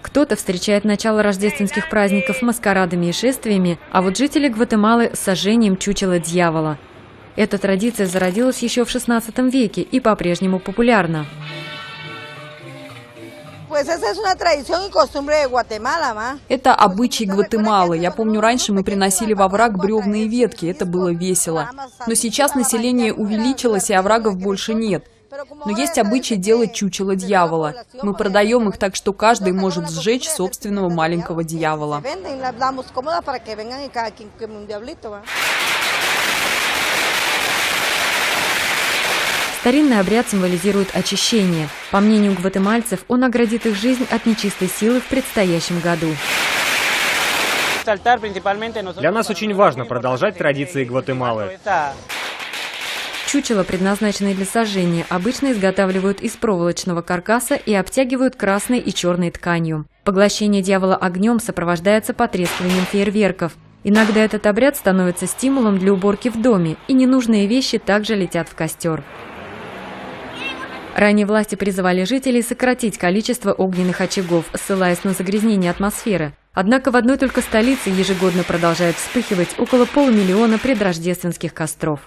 Кто-то встречает начало рождественских праздников маскарадами и шествиями, а вот жители Гватемалы – сожжением чучела дьявола. Эта традиция зародилась еще в XVI веке и по-прежнему популярна. Это обычай Гватемалы. Я помню, раньше мы приносили во овраг бревна и ветки. Это было весело. Но сейчас население увеличилось, и оврагов больше нет. Но есть обычай делать чучело дьявола. Мы продаем их так, что каждый может сжечь собственного маленького дьявола. Старинный обряд символизирует очищение. По мнению гватемальцев, он оградит их жизнь от нечистой силы в предстоящем году. Для нас очень важно продолжать традиции Гватемалы. Чучела, предназначенные для сожжения, обычно изготавливают из проволочного каркаса и обтягивают красной и черной тканью. Поглощение дьявола огнем сопровождается потрескиванием фейерверков. Иногда этот обряд становится стимулом для уборки в доме, и ненужные вещи также летят в костер. Ранее власти призывали жителей сократить количество огненных очагов, ссылаясь на загрязнение атмосферы. Однако в одной только столице ежегодно продолжает вспыхивать около 500 000 предрождественских костров.